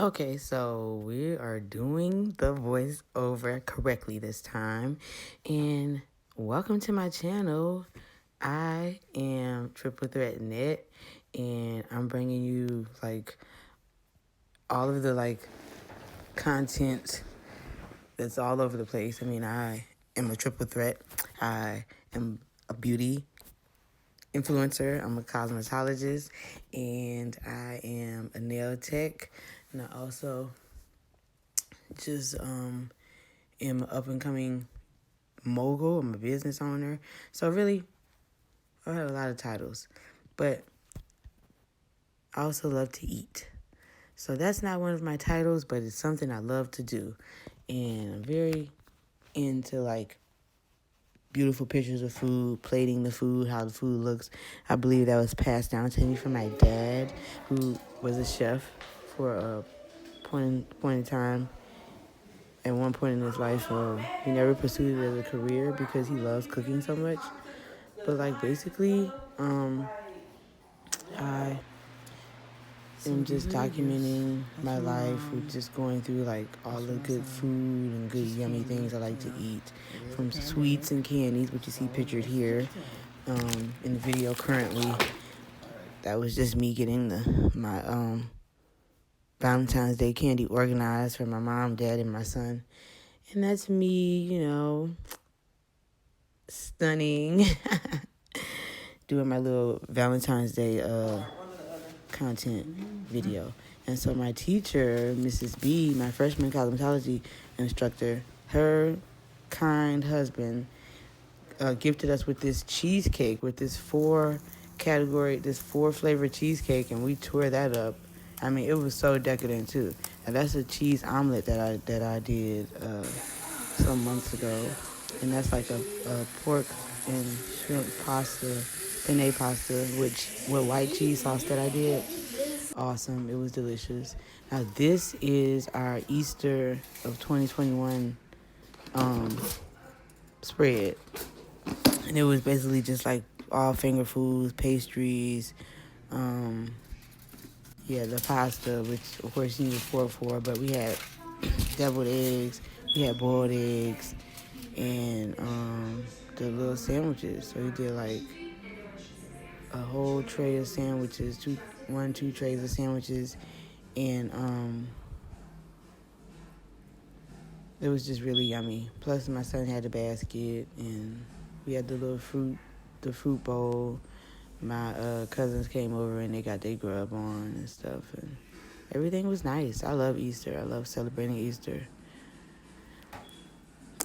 Okay, so we are doing the voiceover correctly this time. And welcome to my channel. I am Triple Threat Net, and I'm bringing you all of the content that's all over the place. I mean, I am a triple threat. I am a beauty influencer. I'm a cosmetologist, and I am a nail tech. And I also just am an up and coming mogul. I'm a business owner. So really, I have a lot of titles, but I also love to eat. So that's not one of my titles, but it's something I love to do, and I'm very into beautiful pictures of food, plating the food, how the food looks. I believe that was passed down to me from my dad, who was a chef for a point in time. At one point in his life, he never pursued it as a career because he loves cooking so much. But basically, I am just documenting my life with just going through all the good food and good yummy things I like to eat, from sweets and candies, which you see pictured here in the video currently. That was just me getting my Valentine's Day candy organized for my mom, dad, and my son. And that's me, stunning, doing my little Valentine's Day content video. And so my teacher, Mrs. B, my freshman cosmetology instructor, her kind husband gifted us with this cheesecake, with this four flavor cheesecake, and we tore that up. I mean, it was so decadent too. And that's a cheese omelet that I did some months ago, and that's like a pork and shrimp pasta, penne pasta, with white cheese sauce that I did. Awesome, it was delicious. Now this is our Easter of 2021 spread, and it was basically just all finger foods, pastries, the pasta, which of course you need a fork for, but we had deviled eggs, we had boiled eggs, and the little sandwiches. So we did a whole tray of sandwiches, two trays of sandwiches, and it was just really yummy. Plus my son had a basket, and we had the fruit bowl. My cousins came over and they got their grub on and stuff, and everything was nice. I love Easter. I love celebrating Easter.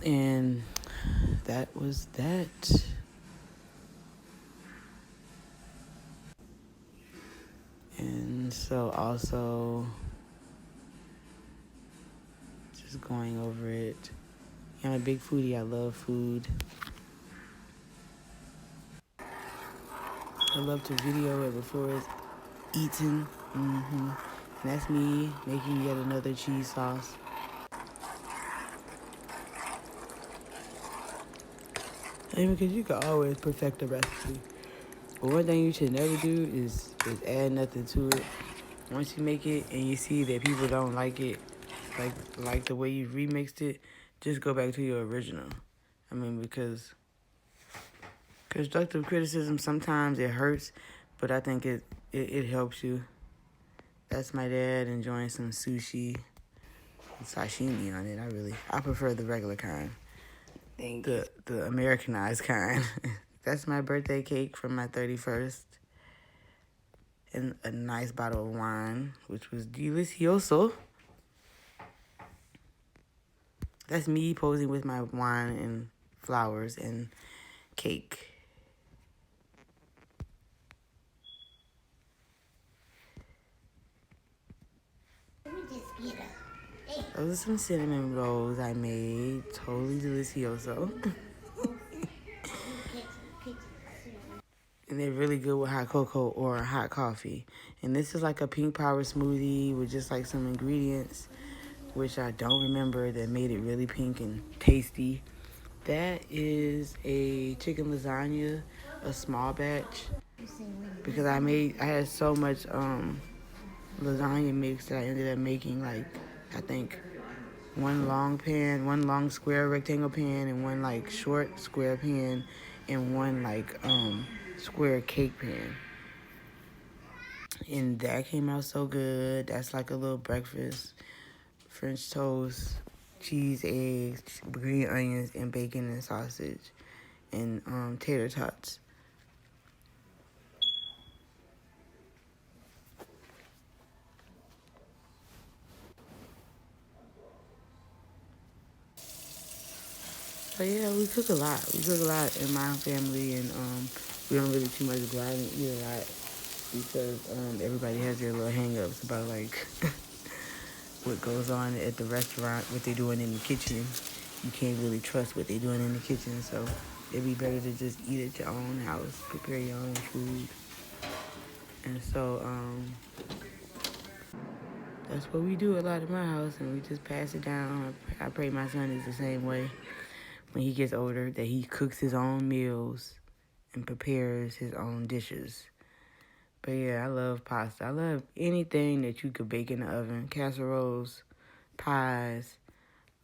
And that was that. And so also just going over it. I'm a big foodie. I love food. I love to video it before it's eaten. And that's me making yet another cheese sauce. And because you can always perfect a recipe. But one thing you should never do is add nothing to it. Once you make it and you see that people don't like it, like the way you remixed it, just go back to your original. I mean, because constructive criticism, sometimes it hurts, but I think it helps you. That's my dad enjoying some sushi with sashimi on it. I prefer the regular kind. The Americanized kind. That's my birthday cake from my 31st. And a nice bottle of wine, which was delicioso. That's me posing with my wine and flowers and cake. Those are some cinnamon rolls I made. Totally delicioso. And they're really good with hot cocoa or hot coffee. And this is like a pink power smoothie with just some ingredients, which I don't remember, that made it really pink and tasty. That is a chicken lasagna, a small batch, because I had so much lasagna mix that I ended up making, like, I think one long pan, one long square rectangle pan, and one like short square pan, and one like square cake pan. And that came out so good. That's like a little breakfast. French toast, cheese, eggs, green onions, and bacon and sausage, and tater tots. But yeah, we cook a lot. We cook a lot in my family, and we don't really too much go out and eat a lot because everybody has their little hang-ups about like what goes on at the restaurant, what they're doing in the kitchen. You can't really trust what they're doing in the kitchen, so it'd be better to just eat at your own house, prepare your own food. And so that's what we do a lot at my house, and we just pass it down. I pray my son is the same way when he gets older, that he cooks his own meals and prepares his own dishes. But yeah, I love pasta. I love anything that you could bake in the oven. Casseroles, pies.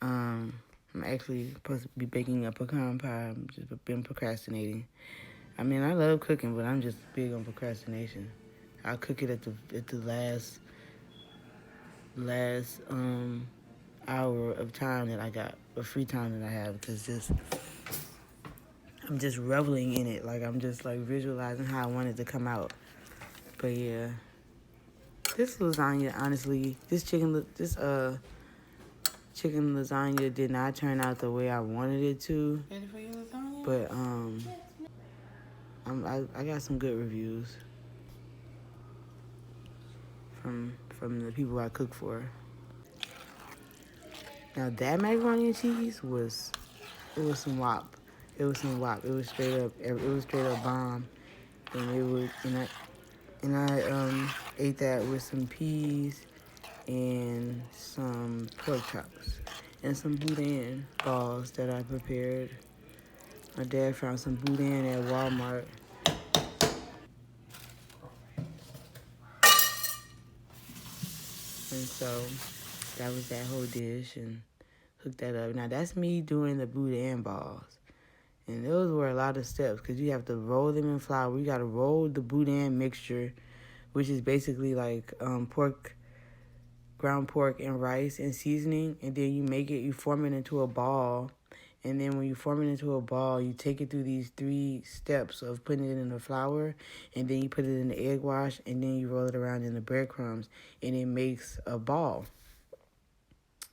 I'm actually supposed to be baking a pecan pie. I've just been procrastinating. I mean, I love cooking, but I'm just big on procrastination. I'll cook it at the last hour of time that I got, or free time that I have, because I'm just reveling in it. Like, I'm just like visualizing how I want it to come out. But yeah, this lasagna, honestly, this chicken lasagna did not turn out the way I wanted it to. Ready for your lasagna? But I got some good reviews from the people I cook for. Now that macaroni and cheese was some wop. It was some wop. It was straight up bomb. And I ate that with some peas and some pork chops and some boudin balls that I prepared. My dad found some boudin at Walmart. And so that was that whole dish, and hooked that up. Now that's me doing the boudin balls. And those were a lot of steps because you have to roll them in flour. You got to roll the boudin mixture, which is basically like ground pork and rice and seasoning. And then you form it into a ball. And then when you form it into a ball, you take it through these 3 steps of putting it in the flour, and then you put it in the egg wash, and then you roll it around in the breadcrumbs, and it makes a ball.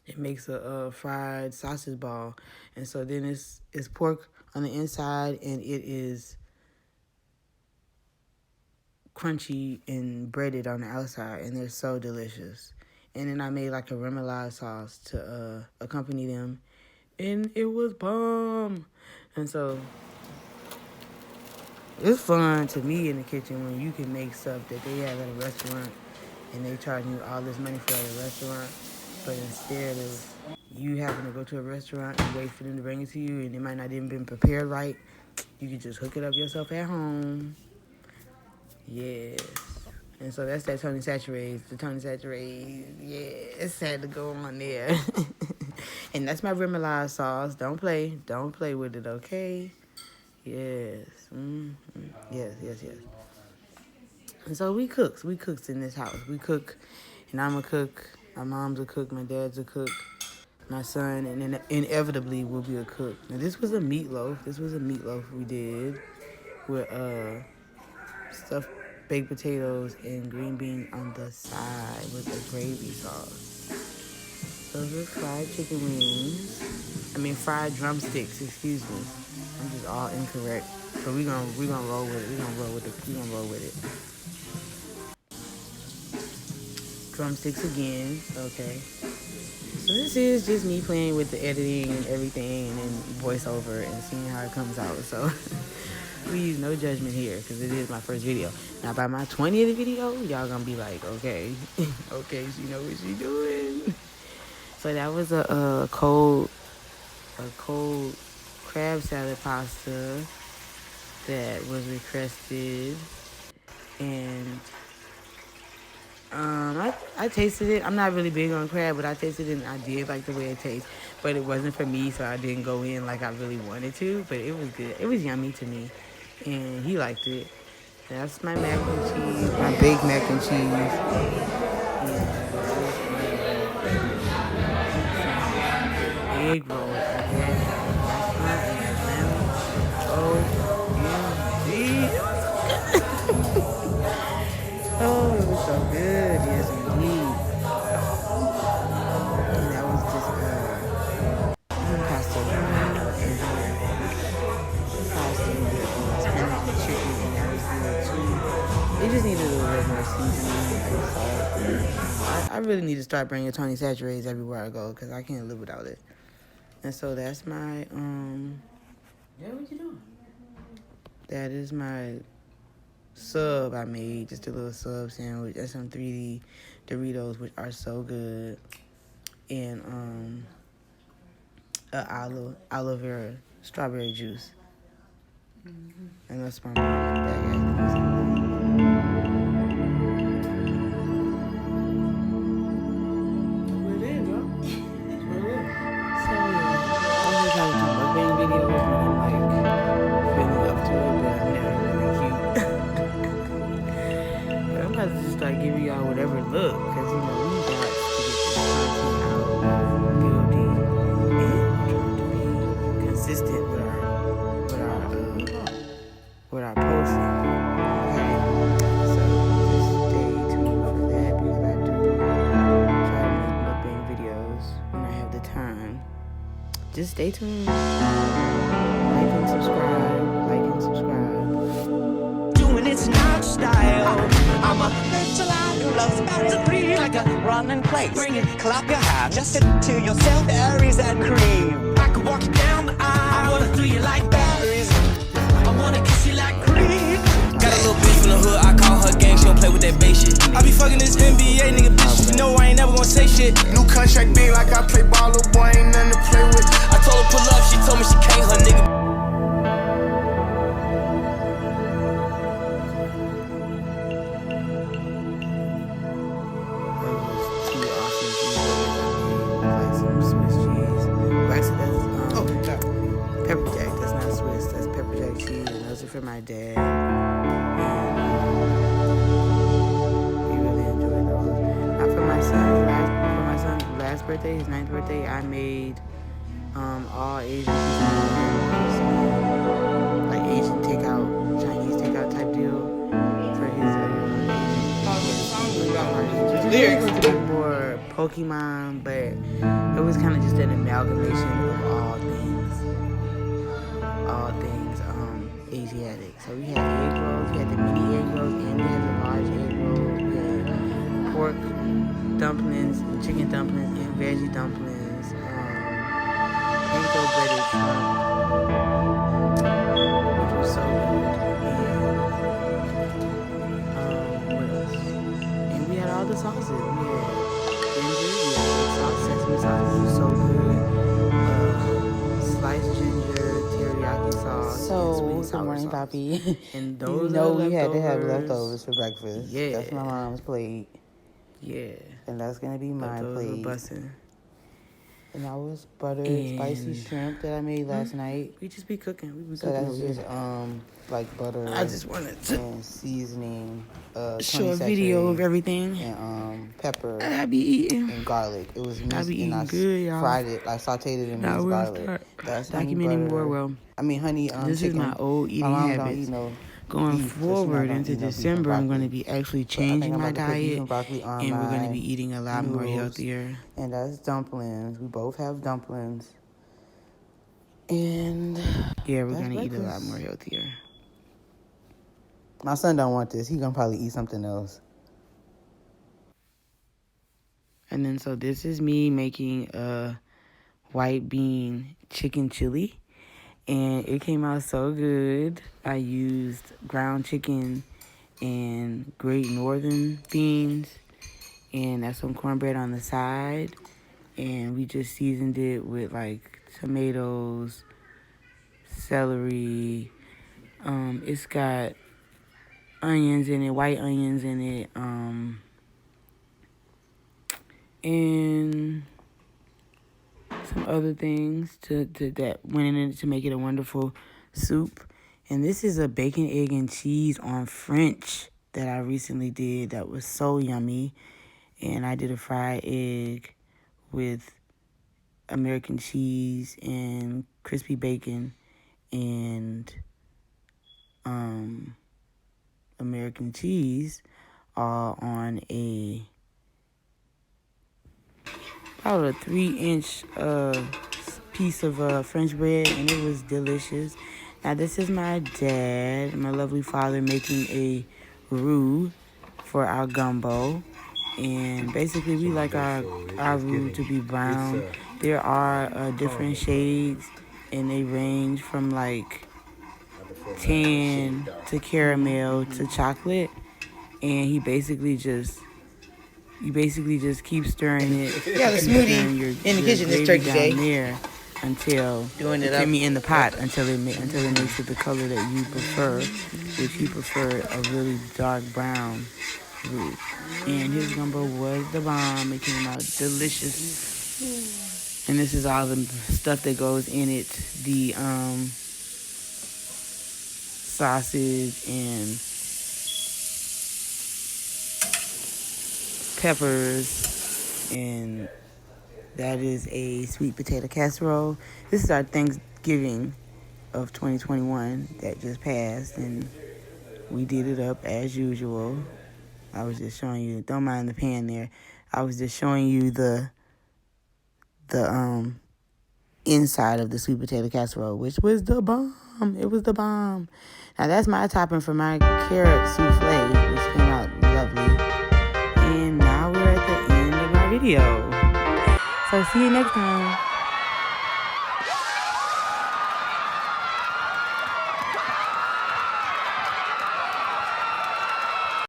It makes a fried sausage ball. And so then it's pork on the inside, and it is crunchy and breaded on the outside, and they're so delicious. And then I made like a remoulade sauce to accompany them, and it was bomb. And so it's fun to me in the kitchen when you can make stuff that they have at a restaurant, and they charge you all this money for at a restaurant, but instead of you having to go to a restaurant and wait for them to bring it to you, and it might not even been prepared right, you can just hook it up yourself at home. Yes. And so that's that Tony Saturates. The Tony Saturates, yes, had to go on there. And that's my remoulade sauce. Don't play with it, okay? Yes. Mm-hmm. Yes. And so we cooks in this house. We cook, and I'm a cook. My mom's a cook. My dad's a cook. My son, and then inevitably will be a cook. Now this was a meatloaf. We did with stuffed baked potatoes and green beans on the side with the gravy sauce. Those are fried chicken wings. Fried drumsticks. Excuse me. I'm just all incorrect. But we gonna roll with it. We gonna roll with it. Drumsticks again. Okay. So this is just me playing with the editing and everything, and then voiceover and seeing how it comes out. So please, no judgment here, because it is my first video. Now, by my 20th video, y'all gonna be like, okay, okay, she know what she doing. So that was a cold crab salad pasta that was requested, and I tasted it. I'm not really big on crab, but I tasted it and I did like the way it tastes. But it wasn't for me, so I didn't go in like I really wanted to. But it was good. It was yummy to me, and he liked it. That's my mac and cheese, my baked mac and cheese. And egg rolls. I had OMG. Oh, it was so good. Yes, indeed. And that was just pasta with spinach and chicken, and that was good too. It just needed a little bit more seasoning, like salt. I really need to start bringing Tony Saturates everywhere I go because I can't live without it. And so that's my Yeah, what you doing? That is my sub I made, just a little sub sandwich. That's some 3D Doritos, which are so good. And aloe vera strawberry juice. Mm-hmm. And that's my mom in the back acting. What it is, bro? So yeah, I was trying to do mukbang videos when I'm like feeling up to it, but I'm never really cute. But I'm about to just start giving y'all whatever look, cause we got to get this content out, building, and trying to be consistent with our posting. Okay, so just stay tuned for that because I do try to make mukbang videos when I have the time. Just stay tuned. Like and subscribe. Doing it's not style. I'm a vegetarian who loves battery like a running place. Bring it, clap your hands, just to yourself. There is that cream. I could walk you down the aisle. I wanna do you like berries. I wanna kiss you like cream. Got a little bitch from the hood, I call her gang, she don't play with that bass shit. I be fucking this NBA nigga, bitch, you know I ain't never gonna say shit. New contract big like I play ball, little boy ain't nothing to play with. I told her pull up, she told me she can't, her nigga. Pepper jack, that's not Swiss, that's pepper jack cheese, and those are for my dad. And he really enjoyed those. Now for my son's last birthday, his 9th birthday, I made all Asian like Asian takeout, Chinese takeout type deal for his lyrics. It was more Pokemon, but it was kind of just an amalgamation of all things Asiatic. So we had egg rolls, we had the mini egg rolls, and we had the large egg rolls. We had pork dumplings, chicken dumplings, and veggie dumplings. Panko breaded shrimp, which was so good. And what else? And we had all the sauces. We had ginger, we had sauce, sesame sauce, it was so good. Sliced ginger, teriyaki sauce. So, good morning, Poppy. And those we had to have leftovers for breakfast. Yeah. That's my mom's plate. Yeah. And that's going to be my plate. Bussin'. And that was buttered spicy shrimp that I made last night. We just be cooking. We be so cooking. So that's just like butter. I just wanted to and seasoning. Show a video of everything. And pepper. I be eating. And garlic. It was minced I be eating and I good, y'all. fried it. I sauteed it in minced garlic. That's documenting more well. I mean, honey. This chicken. is my old eating habits. Going forward into December, I'm going to be actually changing my diet, and we're going to be eating a lot more healthier. And that's dumplings. We both have dumplings. And yeah, we're going to eat a lot more healthier. My son don't want this. He going to probably eat something else. And then so this is me making a white bean chicken chili. And it came out so good. I used ground chicken and Great Northern beans. And that's some cornbread on the side. And we just seasoned it with like tomatoes, celery. It's got onions in it, white onions in it. and some other things that went in it to make it a wonderful soup. And this is a bacon, egg, and cheese on French that I recently did that was so yummy. And I did a fried egg with American cheese and crispy bacon and American cheese all on about a 3-inch piece of French bread, and it was delicious. Now this is my dad, my lovely father, making a roux for our gumbo. And basically we like our roux to be brown. There are different shades, and they range from like tan to caramel to chocolate. And you basically just keep stirring it. Yeah, the smoothie in the kitchen this turkey day. There until Doing it up. in the pot until it makes it the color that you prefer, which you prefer a really dark brown roux. And his gumbo was the bomb. It came out delicious. And this is all the stuff that goes in it: the sausage and peppers, and that is a sweet potato casserole. This is our Thanksgiving of 2021 that just passed, and we did it up as usual. I was just showing you, don't mind the pan there. I was just showing you the inside of the sweet potato casserole, which was the bomb. It was the bomb. Now that's my topping for my carrot souffle, which came out lovely. And now we're at the end of our video. So see you next time.